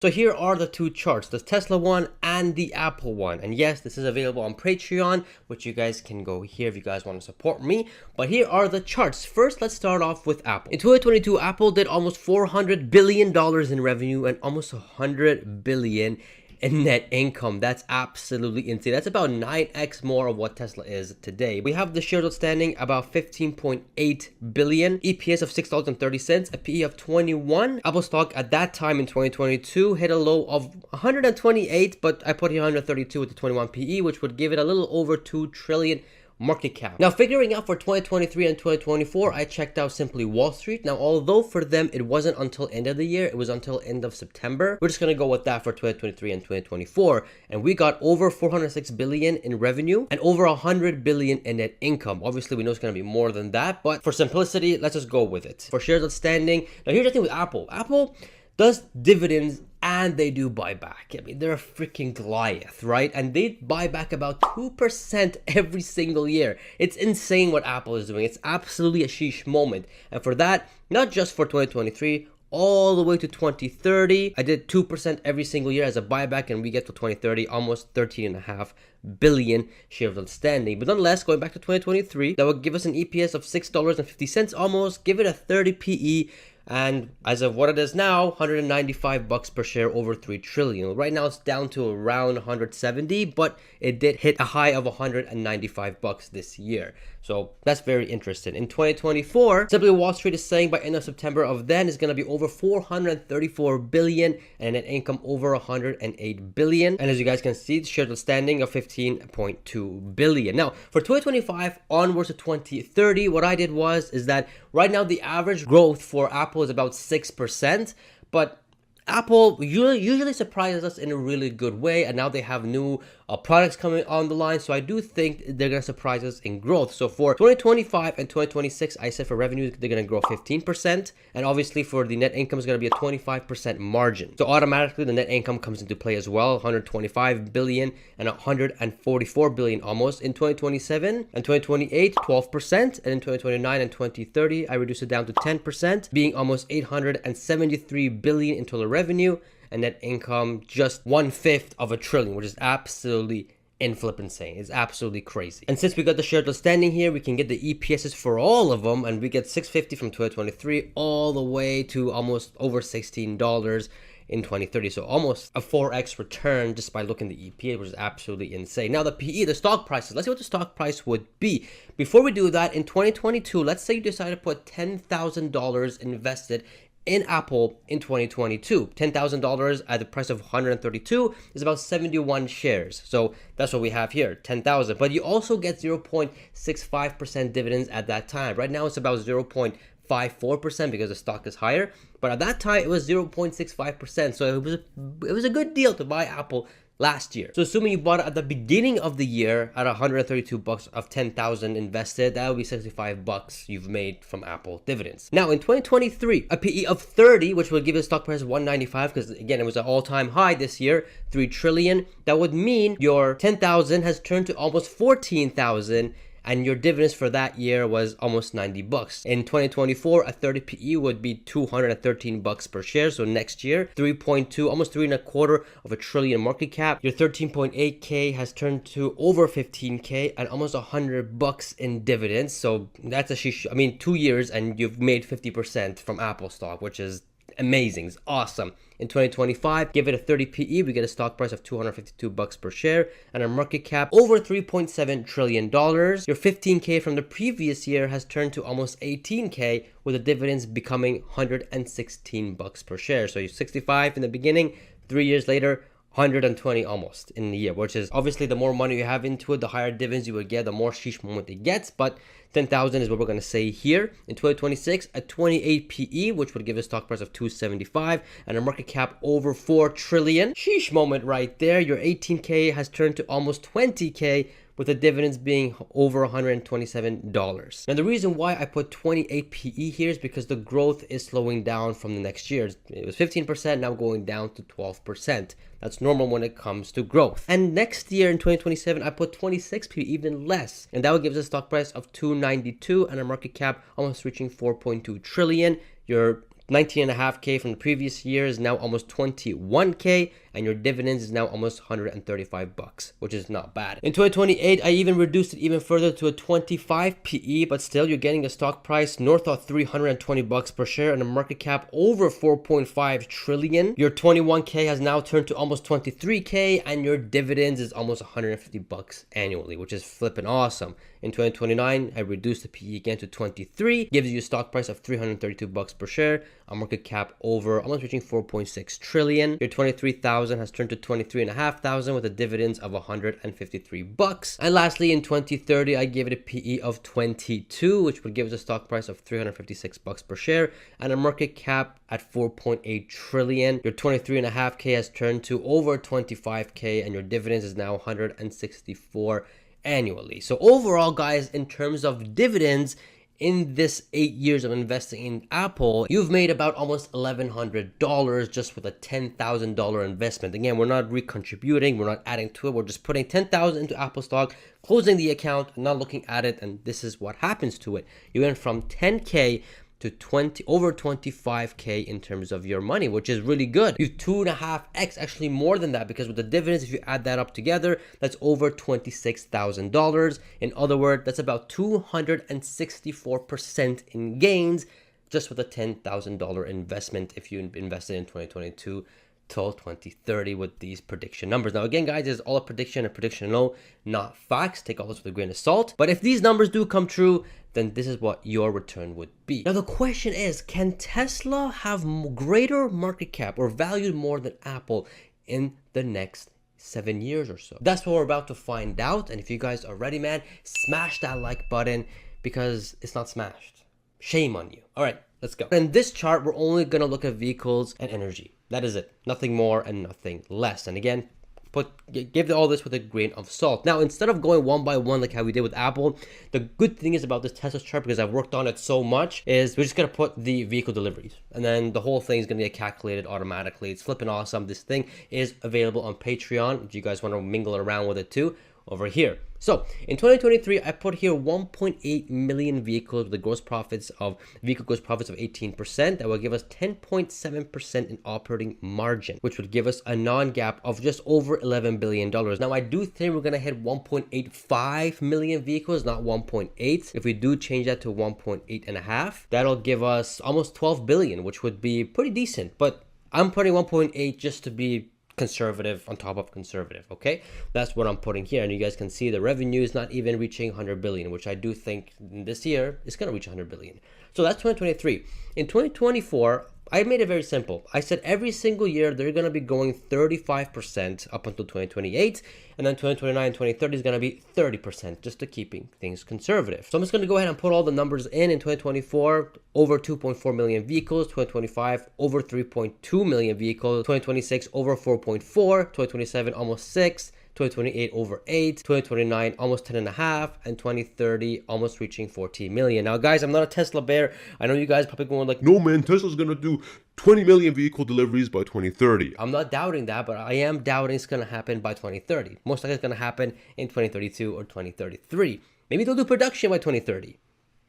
So here are the two charts, the Tesla one and the Apple one. And yes, this is available on Patreon, which you guys can go here if you guys want to support me. But here are the charts. First, let's start off with Apple. In 2022, Apple did almost $400 billion in revenue and almost $100 billion in net income. That's absolutely insane. That's about 9x more of what Tesla is today. We have the shares outstanding about 15.8 billion, EPS of $6.30, a PE of 21. Apple stock at that time in 2022 hit a low of 128, but I put here 132 with the 21 PE, which would give it a little over 2 trillion market cap. Now, figuring out for 2023 and 2024, I checked out Simply Wall Street. Now, although for them it wasn't until end of the year, it was until end of September. We're just gonna go with that for 2023 and 2024, and we got over 406 billion in revenue and over 100 billion in net income. Obviously, we know it's gonna be more than that, but for simplicity, let's just go with it. For shares outstanding, now here's the thing with Apple. Apple does dividends and they do buyback. I mean, they're a freaking Goliath, right? And they buy back about 2% every single year. It's insane what Apple is doing. It's absolutely a sheesh moment. And for that, not just for 2023, all the way to 2030, I did 2% every single year as a buyback, and we get to 2030 almost 13.5 billion shares outstanding. But nonetheless, going back to 2023, that would give us an EPS of $6.50 almost, give it a 30 PE, and as of what it is now, 195 bucks per share, over 3 trillion. Right now it's down to around 170, but it did hit a high of 195 bucks this year. So that's very interesting. In 2024, Simply Wall Street is saying by end of September of then is going to be over 434 billion and net income over 108 billion. And as you guys can see, the shares outstanding of 15.2 billion. Now, for 2025 onwards to 2030, what I did is that right now the average growth for Apple is about 6%, but Apple usually surprises us in a really good way, and now they have new products coming on the line, so I do think they're going to surprise us in growth. So for 2025 and 2026, I said for revenue, they're going to grow 15%, and obviously for the net income is going to be a 25% margin. So automatically the net income comes into play as well, 125 billion and 144 billion almost in 2027 and 2028, 12%, and in 2029 and 2030, I reduced it down to 10%, being almost 873 billion in total revenue, and net income just 1/5 of a trillion, which is absolutely insane. It's absolutely crazy. And since we got the shares outstanding here, we can get the EPSs for all of them, and we get 650 from 2023 all the way to almost over $16 in 2030. So almost a 4x return just by looking at the EPS, which is absolutely insane. Now the PE, the stock prices, let's see what the stock price would be. Before we do that, in 2022, let's say you decide to put $10,000 invested in Apple in 2022. $10,000 at the price of 132 is about 71 shares. So that's what we have here, 10,000. But you also get 0.65% dividends at that time. Right now it's about 0.54% because the stock is higher. But at that time it was 0.65%. So it was a good deal to buy Apple last year. So assuming you bought it at the beginning of the year at 132 bucks of 10,000 invested, that would be 65 bucks you've made from Apple dividends. Now in 2023, a PE of 30, which would give a stock price of 195, because again, it was an all-time high this year, 3 trillion. That would mean your 10,000 has turned to almost 14,000, and your dividends for that year was almost 90 bucks. In 2024, a 30 PE would be 213 bucks per share. So next year, 3.2, almost 3.25 of a trillion market cap. Your 13.8K has turned to over 15K and almost 100 bucks in dividends. So that's 2 years and you've made 50% from Apple stock, which is amazing. It's awesome. In 2025, give it a 30 PE, we get a stock price of 252 bucks per share and a market cap over $3.7 trillion. Your 15K from the previous year has turned to almost 18K, with the dividends becoming 116 bucks per share. So you're 65 in the beginning, 3 years later, 120 almost in the year, which is obviously the more money you have into it, the higher dividends you would get, the more sheesh moment it gets. But 10,000 is what we're going to say here. In 2026, a 28 PE, which would give a stock price of 275 and a market cap over 4 trillion. Sheesh moment right there. Your 18K has turned to almost 20K, with the dividends being over $127. Now the reason why I put 28 PE here is because the growth is slowing down from the next year. It was 15%, now going down to 12%. That's normal when it comes to growth. And next year in 2027, I put 26 PE, even less. And that would give us a stock price of 292 and a market cap almost reaching 4.2 trillion. Your 19.5K from the previous year is now almost 21K, and your dividends is now almost 135 bucks, which is not bad. In 2028, I even reduced it even further to a 25 PE, but still you're getting a stock price north of 320 bucks per share and a market cap over 4.5 trillion. Your 21K has now turned to almost 23K, and your dividends is almost 150 bucks annually, which is flipping awesome. In 2029, I reduced the PE again to 23, gives you a stock price of 332 bucks per share, a market cap over almost reaching 4.6 trillion. Your 23,000 has turned to 23,500 with a dividends of 153 bucks. And lastly, in 2030, I gave it a PE of 22, which would give us a stock price of 356 bucks per share and a market cap at 4.8 trillion. Your 23.5K has turned to over 25K, and your dividends is now 164 annually. So overall, guys, in terms of dividends, in this 8 years of investing in Apple, you've made about almost $1,100 just with a $10,000 investment. Again, we're not recontributing, we're not adding to it, we're just putting $10,000 into Apple stock, closing the account, not looking at it, and this is what happens to it. You went from 10K to over 25K in terms of your money, which is really good. You've 2.5x, actually more than that, because with the dividends, if you add that up together, that's over $26,000. In other words, that's about 264% in gains just with a $10,000 investment if you invested in 2022 till 2030 with these prediction numbers. Now again, guys, it's all a prediction, a prediction alone, not facts. Take all this with a grain of salt. But if these numbers do come true, then this is what your return would be. Now the question is, can Tesla have greater market cap or valued more than Apple in the next 7 years or so? That's what we're about to find out. And if you guys are ready, man, smash that like button because it's not smashed. Shame on you. All right, let's go. In this chart, we're only going to look at vehicles and energy. That is it. Nothing more and nothing less. And again, give all this with a grain of salt. Now, instead of going one by one like how we did with Apple, the good thing is about this Tesla chart, because I've worked on it so much, is we're just going to put the vehicle deliveries. And then the whole thing is going to get calculated automatically. It's flipping awesome. This thing is available on Patreon if you guys want to mingle around with it too, over here. So in 2023, I put here 1.8 million vehicles with the vehicle gross profits of 18%. That will give us 10.7% in operating margin, which would give us a non-GAAP of just over $11 billion. Now, I do think we're going to hit 1.85 million vehicles, not 1.8. If we do change that to 1.8.5, that'll give us almost 12 billion, which would be pretty decent. But I'm putting 1.8 just to be conservative on top of conservative. Okay, that's what I'm putting here, and you guys can see the revenue is not even reaching 100 billion, which I do think this year is going to reach 100 billion. So that's 2023. In 2024, I made it very simple. I said every single year they're going to be going 35% up until 2028, and then 2029 and 2030 is going to be 30%, just to keeping things conservative. So I'm just going to go ahead and put all the numbers in 2024, over 2.4 million vehicles, 2025, over 3.2 million vehicles, 2026, over 4.4, 2027, almost 6, 2028 over 8, 2029 almost 10.5, and 2030 almost reaching 14 million. Now guys, I'm not a Tesla bear. I know you guys probably going like, no man, Tesla's gonna do 20 million vehicle deliveries by 2030. I'm not doubting that, but I am doubting it's gonna happen by 2030. Most likely it's gonna happen in 2032 or 2033. Maybe they'll do production by 2030.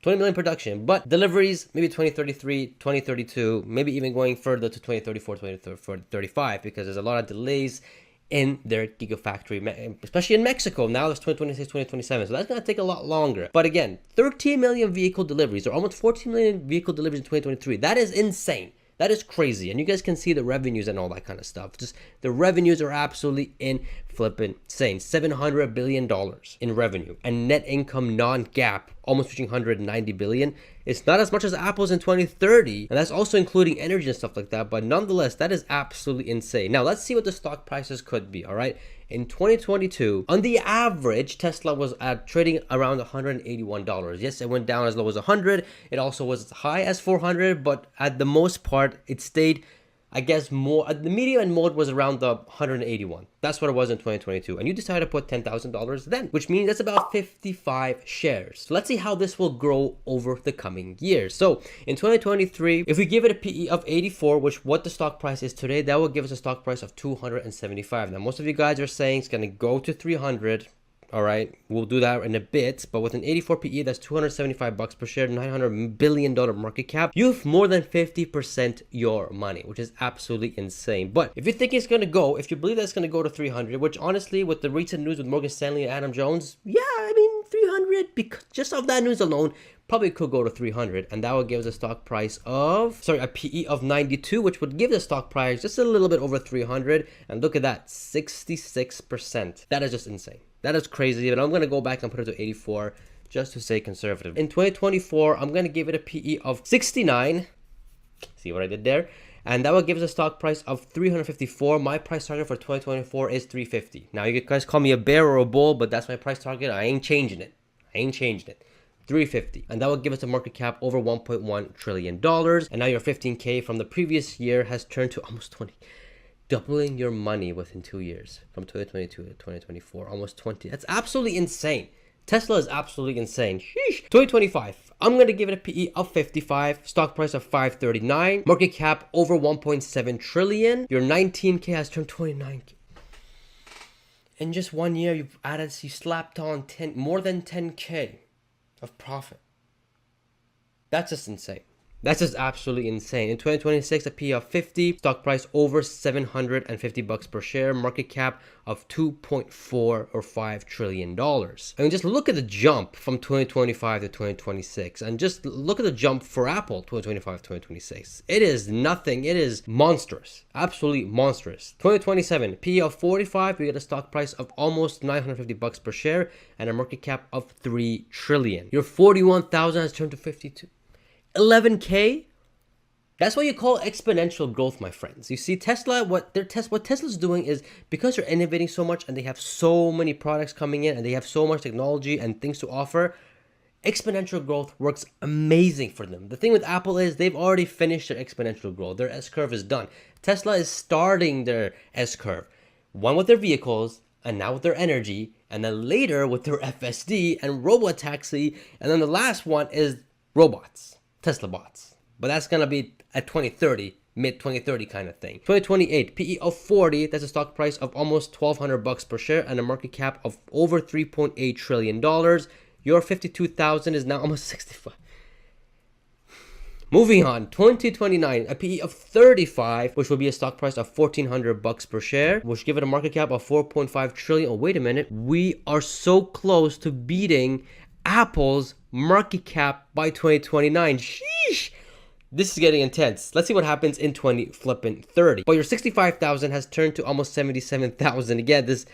20 million production, but deliveries maybe 2033, 2032, maybe even going further to 2034, 2035, because there's a lot of delays in their gigafactory, especially in Mexico. Now it's 2026, 2027, so that's going to take a lot longer. But again, 13 million vehicle deliveries, or almost 14 million vehicle deliveries in 2023. That is insane. That is crazy. And you guys can see the revenues and all that kind of stuff. Just the revenues are absolutely flipping insane. $700 billion in revenue, and net income non-GAAP almost reaching 190 billion. It's not as much as Apple's in 2030, and that's also including energy and stuff like that, but nonetheless, that is absolutely insane. Now, let's see what the stock prices could be, all right? In 2022, on the average, Tesla was trading around $181. Yes, it went down as low as 100. It also was as high as 400, but at the most part, it stayed, I guess, more. The medium and mode was around the 181. That's what it was in 2022. And you decided to put $10,000 then, which means that's about 55 shares. So let's see how this will grow over the coming years. So in 2023, if we give it a PE of 84, which what the stock price is today, that will give us a stock price of 275. Now, most of you guys are saying it's going to go to 300. All right, we'll do that in a bit. But with an 84 PE, that's 275 bucks per share, $900 billion market cap. You've more than 50% your money, which is absolutely insane. But if you think it's gonna go, if you believe that it's gonna go to 300, which honestly, with the recent news with Morgan Stanley and Adam Jones, yeah, I mean 300, because just off that news alone, probably could go to 300, and that would give us a stock price of, a PE of 92, which would give the stock price just a little bit over 300. And look at that, 66%. That is just insane. That is crazy. But I'm going to go back and put it to 84 just to stay conservative. In 2024, I'm going to give it a PE of 69. See what I did there? And that will give us a stock price of 354. My price target for 2024 is 350. Now, you guys call me a bear or a bull, but that's my price target. I ain't changing it. 350. And that will give us a market cap over $1.1 trillion. And now your 15K from the previous year has turned to almost 20. Doubling your money within 2 years from 2022 to 2024, almost 20. That's absolutely insane. Tesla is absolutely insane. Sheesh. 2025, I'm going to give it a PE of 55, stock price of 539, market cap over 1.7 trillion. Your 19K has turned 29K. In just 1 year, you slapped on more than 10K of profit. That's just insane. That's just absolutely insane. In 2026, a PE of 50, stock price over 750 bucks per share, market cap of 2.4 or $5 trillion. I mean, just look at the jump from 2025 to 2026, and just look at the jump for Apple 2025 to 2026. It is nothing. It is monstrous. Absolutely monstrous. 2027, PE of 45, we get a stock price of almost 950 bucks per share and a market cap of 3 trillion. Your 41,000 has turned to 52. 11K. That's what you call exponential growth, my friends. You see, Tesla, what Tesla's doing is, because they're innovating so much and they have so many products coming in and they have so much technology and things to offer, exponential growth works amazing for them. The thing with Apple is they've already finished their exponential growth. Their S-curve is done. Tesla is starting their S-curve. One with their vehicles, and now with their energy, and then later with their FSD and robotaxi, and then the last one is robots. Tesla bots. But that's going to be at 2030, mid 2030 kind of thing. 2028, PE of 40, that's a stock price of almost 1,200 bucks per share and a market cap of over $3.8 trillion. Your 52,000 is now almost 65. Moving on, 2029, a PE of 35, which will be a stock price of 1,400 bucks per share, which give it a market cap of 4.5 trillion. Oh, wait a minute. We are so close to beating Apple's market cap by 2029. Sheesh. This is getting intense. Let's see what happens in 2030. But your 65,000 has turned to almost 77,000. Again, this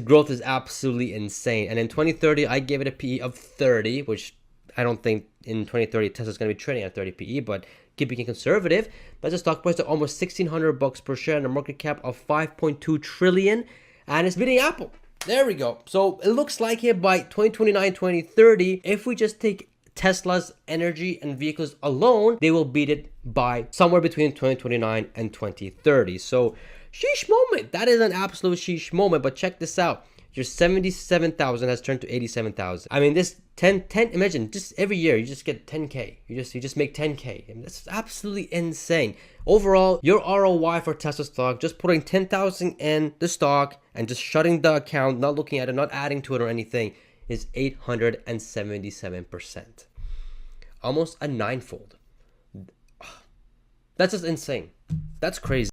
growth is absolutely insane. And in 2030, I gave it a PE of 30, which I don't think in 2030 Tesla's going to be trading at 30 PE, but keeping it conservative. That's a stock price of almost 1,600 bucks per share and a market cap of 5.2 trillion. And it's beating Apple. There we go. So it looks like here by 2029, 2030, if we just take Tesla's energy and vehicles alone, they will beat it by somewhere between 2029 and 2030. So sheesh moment. That is an absolute sheesh moment. But check this out. Your 77,000 has turned to 87,000. I mean, this 10, imagine just every year you just get 10K. You just make 10K. I mean, that's absolutely insane. Overall, your ROI for Tesla stock, just putting 10,000 in the stock and just shutting the account, not looking at it, not adding to it or anything, is 877%. Almost a ninefold. That's just insane. That's crazy.